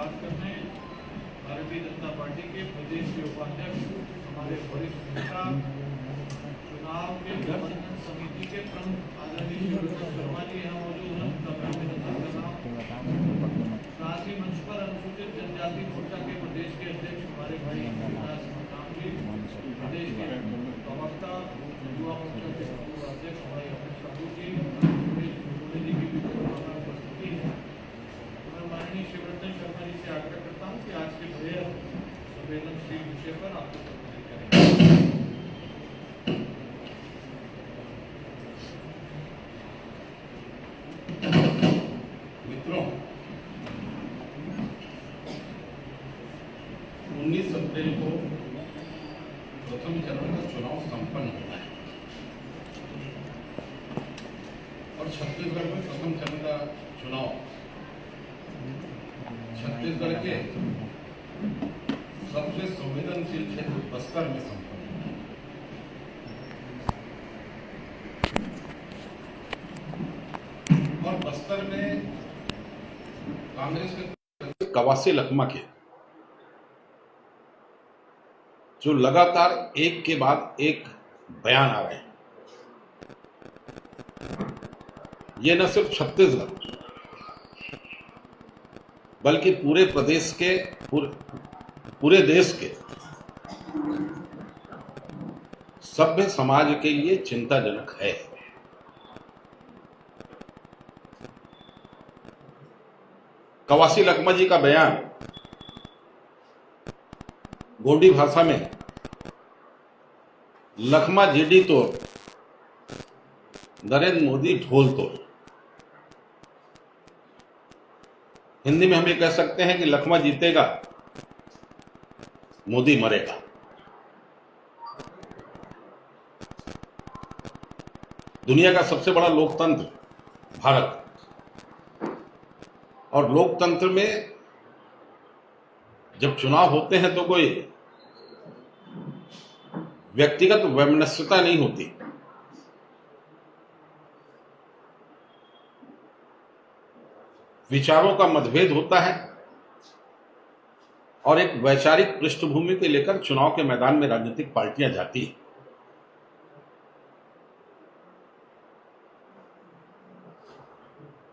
बात करने भारतीय जनता पार्टी के प्रदेश के उपाध्यक्ष, हमारे वरिष्ठ नेता, चुनाव के प्रबंधन समिति के प्रमुख आदरणीय शिवरतन शर्मा जी यहाँ मौजूद हैं, उनका मैं अभिनंदन कर रहा हूँ। साथ ही मंच पर अनुसूचित जनजाति मोर्चा के प्रदेश के अध्यक्ष हमारे भाई विकास मकाम जी, प्रदेश के प्रवक्ता युवा मोर्चा के पूर्व अध्यक्ष हमारे अमित साहू जी, जी की भी उपस्थिति है। मैं माननीय शिवरतन शर्मा जी से आग्रह करता हूँ कि आज के बेहद संवेदनशील विषय पर आपको संबोधित करें। मित्रों, 19 अप्रैल को प्रथम चरण का चुनाव संपन्न होना है और छत्तीसगढ़ में प्रथम चरण का चुनाव छत्तीसगढ़ के सबसे संवेदनशील क्षेत्र बस्तर में संपन्न होना है और बस्तर में कांग्रेस के कवासी लखमा के जो लगातार एक के बाद एक बयान आ रहे हैं, ये न सिर्फ छत्तीसगढ़ बल्कि पूरे प्रदेश के पूरे देश के सभ्य समाज के लिए चिंताजनक है। कवासी लखमा जी का बयान गोंडी भाषा में लखमा जीडी तो नरेंद्र मोदी ढोल तो, हिंदी में हम ये कह सकते हैं कि लखमा जीतेगा मोदी मरेगा। दुनिया का सबसे बड़ा लोकतंत्र भारत, और लोकतंत्र में जब चुनाव होते हैं तो कोई व्यक्तिगत वैमनस्यता नहीं होती, विचारों का मतभेद होता है और एक वैचारिक पृष्ठभूमि के लेकर चुनाव के मैदान में राजनीतिक पार्टियां जाती हैं।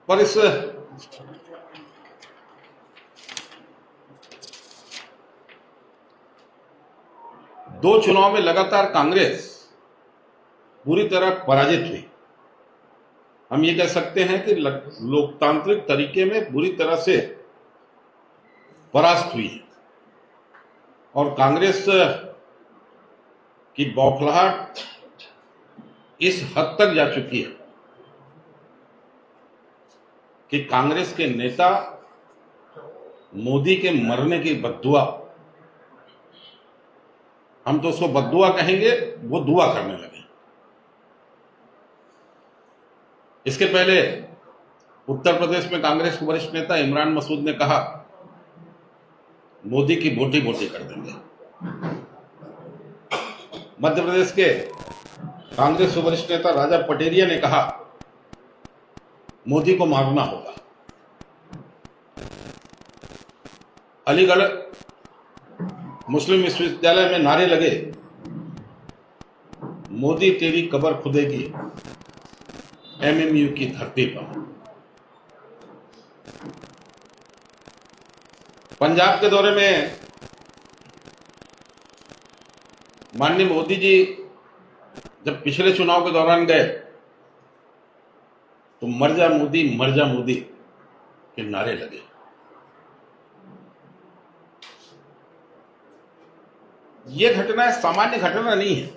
पर इस दो चुनाव में लगातार कांग्रेस पूरी तरह पराजित हुई। हम ये कह सकते हैं कि लोकतांत्रिक तरीके में बुरी तरह से परास्त हुई है और कांग्रेस की बौखलाहट इस हद तक जा चुकी है कि कांग्रेस के नेता मोदी के मरने की बद्दुआ, हम तो उसको बद्दुआ कहेंगे, वो दुआ करने लगे। इसके पहले उत्तर प्रदेश में कांग्रेस के वरिष्ठ नेता इमरान मसूद ने कहा मोदी की बोटी बोटी कर देंगे। मध्य प्रदेश के कांग्रेस के वरिष्ठ नेता राजा पटेरिया ने कहा मोदी को मारना होगा। अलीगढ़ मुस्लिम विश्वविद्यालय में नारे लगे मोदी तेरी कब्र खुदेगी एमएमयू की धरती पर। पंजाब के दौरे में माननीय मोदी जी जब पिछले चुनाव के दौरान गए तो मर जा मोदी के नारे लगे। ये घटना सामान्य घटना नहीं है।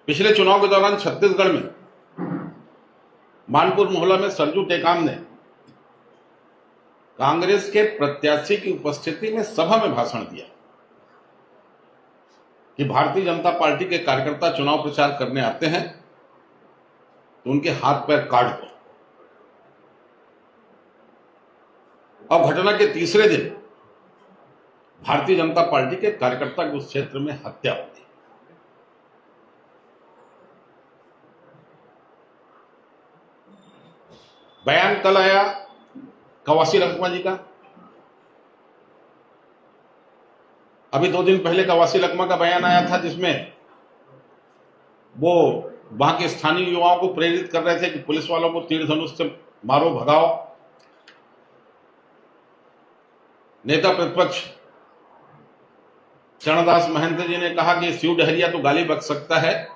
पिछले चुनाव के दौरान छत्तीसगढ़ में मानपुर मोहल्ला में सरजू टेकाम ने कांग्रेस के प्रत्याशी की उपस्थिति में सभा में भाषण दिया कि भारतीय जनता पार्टी के कार्यकर्ता चुनाव प्रचार करने आते हैं तो उनके हाथ पैर काट दो। अब घटना के तीसरे दिन भारतीय जनता पार्टी के कार्यकर्ता की उस क्षेत्र में हत्या हो गई। बयान कल आया कवासी लखमा जी का। अभी 2 दिन पहले कवासी लखमा का बयान आया था जिसमें वो वहां के स्थानीय युवाओं को प्रेरित कर रहे थे कि पुलिस वालों को तीर धनुष से मारो, भगाओ। नेता प्रतिपक्ष चरणदास महंत जी ने कहा कि शिव डहरिया तो गाली बक सकता है,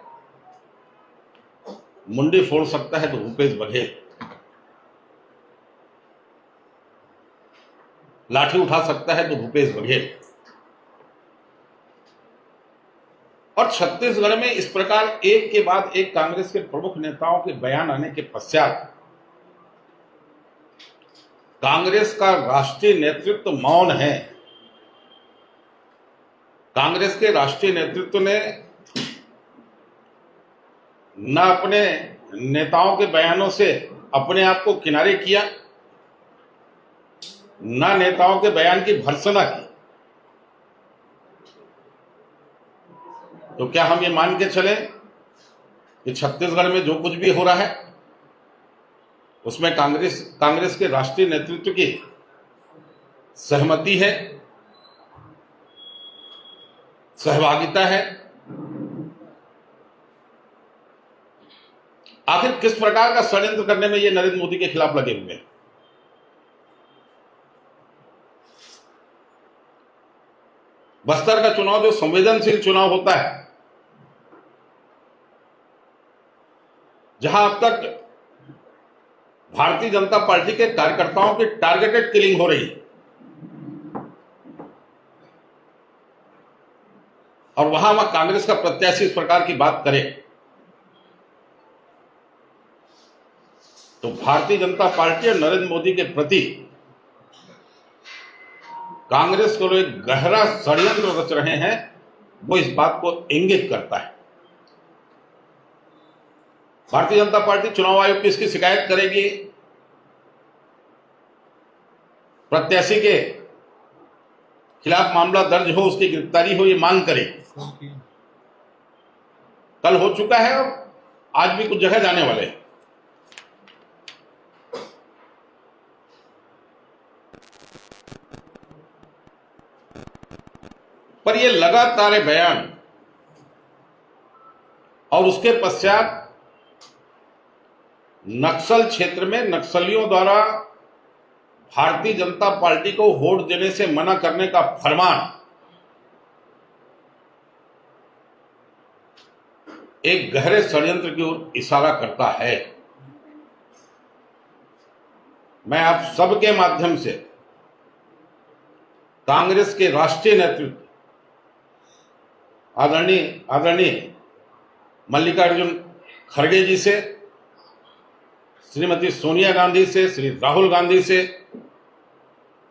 मुंडी फोड़ सकता है तो भूपेश बघेल, लाठी उठा सकता है तो भूपेश बघेल। और छत्तीसगढ़ में इस प्रकार एक के बाद एक कांग्रेस के प्रमुख नेताओं के बयान आने के पश्चात कांग्रेस का राष्ट्रीय नेतृत्व मौन है। कांग्रेस के राष्ट्रीय नेतृत्व ने न अपने नेताओं के बयानों से अपने आप को किनारे किया, न नेताओं के बयान की भर्त्सना की। तो क्या हम ये मान के चलें कि छत्तीसगढ़ में जो कुछ भी हो रहा है उसमें कांग्रेस के राष्ट्रीय नेतृत्व की सहमति है, सहभागिता है? आखिर किस प्रकार का षड्यंत्र करने में ये नरेंद्र मोदी के खिलाफ लगे हुए हैं? बस्तर का चुनाव जो संवेदनशील चुनाव होता है, जहां अब तक भारतीय जनता पार्टी के कार्यकर्ताओं की टारगेटेड किलिंग हो रही है और वहां कांग्रेस का प्रत्याशी इस प्रकार की बात करे, तो भारतीय जनता पार्टी और नरेंद्र मोदी के प्रति कांग्रेस को एक गहरा षड्यंत्र रच रहे हैं, वो इस बात को इंगित करता है। भारतीय जनता पार्टी चुनाव आयोग की इसकी शिकायत करेगी, प्रत्याशी के खिलाफ मामला दर्ज हो, उसकी गिरफ्तारी हो, ये मांग करेगी। कल हो चुका है और आज भी कुछ जगह जाने वाले हैं। पर ये लगातार बयान और उसके पश्चात नक्सल क्षेत्र में नक्सलियों द्वारा भारतीय जनता पार्टी को वोट देने से मना करने का फरमान एक गहरे षड्यंत्र की ओर इशारा करता है। मैं आप सबके माध्यम से कांग्रेस के राष्ट्रीय नेतृत्व आदरणीय मल्लिकार्जुन खड़गे जी से, श्रीमती सोनिया गांधी से, श्री राहुल गांधी से,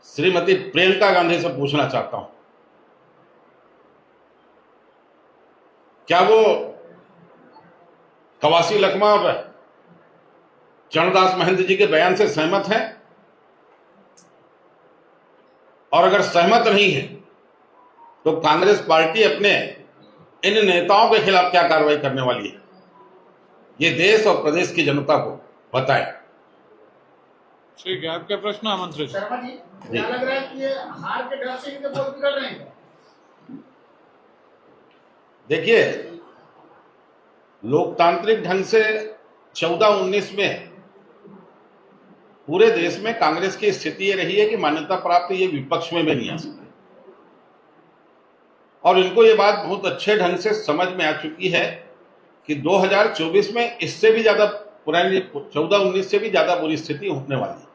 श्रीमती प्रियंका गांधी से पूछना चाहता हूं, क्या वो कवासी लखमा और चरणदास महंत जी के बयान से सहमत हैं? और अगर सहमत नहीं है तो कांग्रेस पार्टी अपने इन नेताओं के खिलाफ क्या कार्रवाई करने वाली है, ये देश और प्रदेश की जनता को बताएं। ठीक है, आपके प्रश्न आमंत्रित। शर्मा जी, क्या लग रहा है कि ये हार के डर से इनके वोट बिगड़ रहे हैं? देखिए, लोकतांत्रिक ढंग से 14-19 में पूरे देश में कांग्रेस की स्थिति ये रही है कि मान्यता प्राप्त ये विपक्ष में भी नहीं आ सकते, और इनको ये बात बहुत अच्छे ढंग से समझ में आ चुकी है कि 2024 में इससे भी ज्यादा पुरानी 14-19 से भी ज्यादा बुरी स्थिति होने वाली है,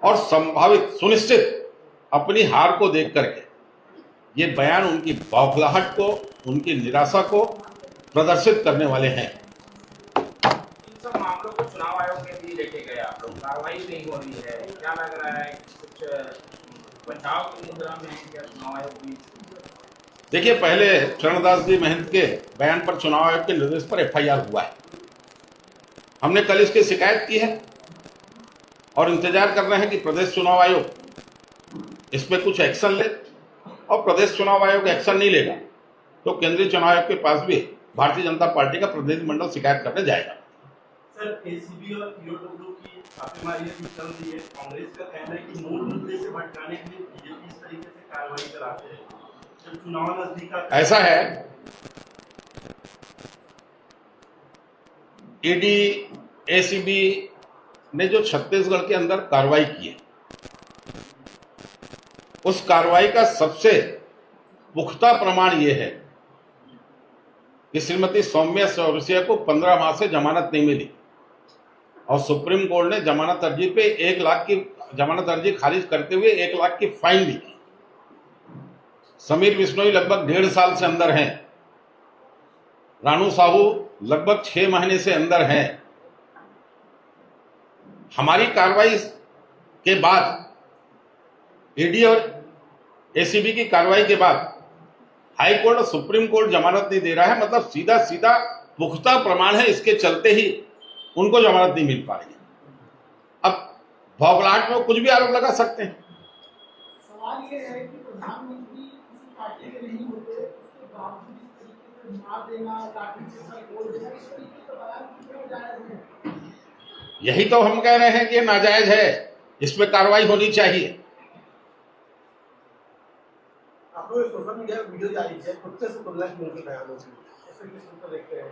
और संभावित सुनिश्चित अपनी हार को देख करके ये बयान उनकी बौखलाहट को, उनकी निराशा को प्रदर्शित करने वाले हैं। इन सब मामलों को चुनाव आयोग में भी लेके गए आप लोग, कार्रवाई नहीं हो रही है, क्या लग रहा है कुछ बचाव की मुद्रा में है क्या चुनाव आयोग भी? देखिए, पहले चरणदास जी महंत के बयान पर चुनाव आयोग के निर्देश पर एफआईआर हुआ है। हमने कल इसकी शिकायत की है और इंतजार कर रहे हैं कि प्रदेश चुनाव आयोग इस पर कुछ एक्शन ले, और प्रदेश चुनाव आयोग एक्शन नहीं लेगा तो केंद्रीय चुनाव आयोग के पास भी भारतीय जनता पार्टी का प्रतिनिधिमंडल शिकायत करने जाएगा। सर एसीबी और ईओडब्ल्यू की छापेमारी अभी चल रही है। कांग्रेस का कहना है कि मूल मुद्दे से भटकाने के लिए बीजेपी इस तरीके से कार्रवाई कराते हैं। जब चुनाव नजदीक आता है, ऐसा है, ईडी एसीबी ने जो छत्तीसगढ़ के अंदर कार्रवाई की है, उस कार्रवाई का सबसे पुख्ता प्रमाण यह है कि श्रीमती सौम्या चौरसिया को 15 माह से जमानत नहीं मिली और सुप्रीम कोर्ट ने जमानत अर्जी पे 1 लाख की जमानत अर्जी खारिज करते हुए 1 लाख की फाइन दी। समीर बिश्नोई लगभग 1.5 साल से अंदर हैं। रानू साहू लगभग 6 महीने से अंदर हैं। हमारी कार्रवाई के बाद, ईडी और एसीबी की कार्रवाई के बाद हाई कोर्ट और सुप्रीम कोर्ट जमानत नहीं दे रहा है, मतलब सीधा सीधा पुख्ता प्रमाण है, इसके चलते ही उनको जमानत नहीं मिल पाएगी। अब भौगलाहट में कुछ भी आरोप लगा सकते हैं। सवाल ये है कि प्रधानमंत्री किसी पार्टी के नहीं होते, उसके बावजूद इस तरीके से मार देना, लाठी से सर फोड़ देना, इस तरीके का बयान क्यों जायज है? यही तो हम कह रहे हैं कि ये नाजायज है, इस पे कार्रवाई होनी चाहिए। आप लोग सोशल मीडिया में वीडियो जारी किया, कुत्ते से तुलना की उनके बयानों की, ऐसे किस तरह देखते हैं?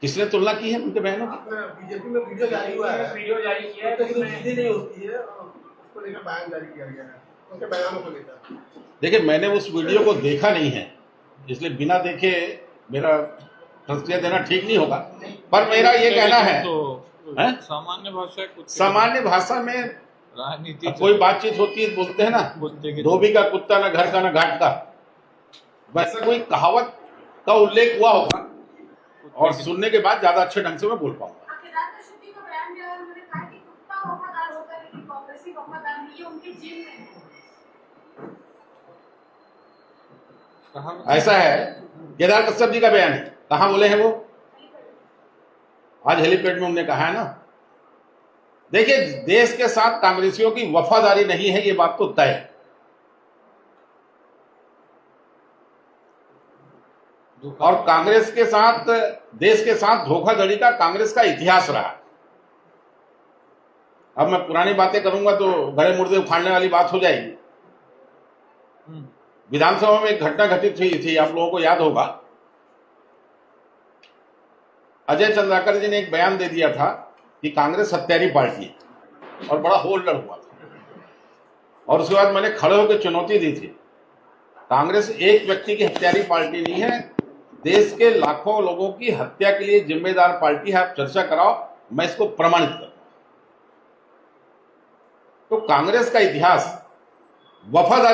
किसने तुलना की है उनके बयानों की? आपने बीजेपी में वीडियो जारी हुआ है, वीडियो जारी किया है कुत्ते की जिसमें सीधी नहीं होती है और उसको लेकर बयान जारी किया गया है, उनके बयानों को लेकर। देखिए, मैंने उस वीडियो को देखा नहीं है, इसलिए बिना देखे मेरा प्रतिक्रिया देना ठीक नहीं होगा। पर मेरा ये कहना है, सामान्य भाषा में राजनीति अब कोई बातचीत होती है, बोलते हैं ना, धोबी का कुत्ता ना घर का ना घाट का, वैसा कोई कहावत का उल्लेख हुआ होगा और सुनने के बाद ज्यादा अच्छे ढंग से मैं बोल पाऊंगा। ऐसा है, केदार कश्यप जी का बयान है, कहाँ बोले हैं वो? आज हेलीपैड में उन्होंने कहा है ना। देखिए, देश के साथ कांग्रेसियों की वफादारी नहीं है, ये बात तो तय है। और कांग्रेस के साथ, देश के साथ धोखाधड़ी का कांग्रेस का इतिहास रहा। अब मैं पुरानी बातें करूंगा तो गड़े मुर्दे उखाड़ने वाली बात हो जाएगी। विधानसभा में एक घटना घटित हुई थी, आप लोगों को याद होगा। अजय चंद्राकर जी ने एक बयान दे दिया था कि कांग्रेस हत्यारी पार्टी है और बड़ा होल्डर हुआ था। और उसके बाद मैंने खड़े होकर चुनौती दी थी, कांग्रेस एक व्यक्ति की हत्यारी पार्टी नहीं है, देश के लाखों लोगों की हत्या के लिए जिम्मेदार पार्टी है। आप चर्चा कराओ, मैं इसको प्रमाणित करूं। तो कांग्रेस का इतिहास वफादारी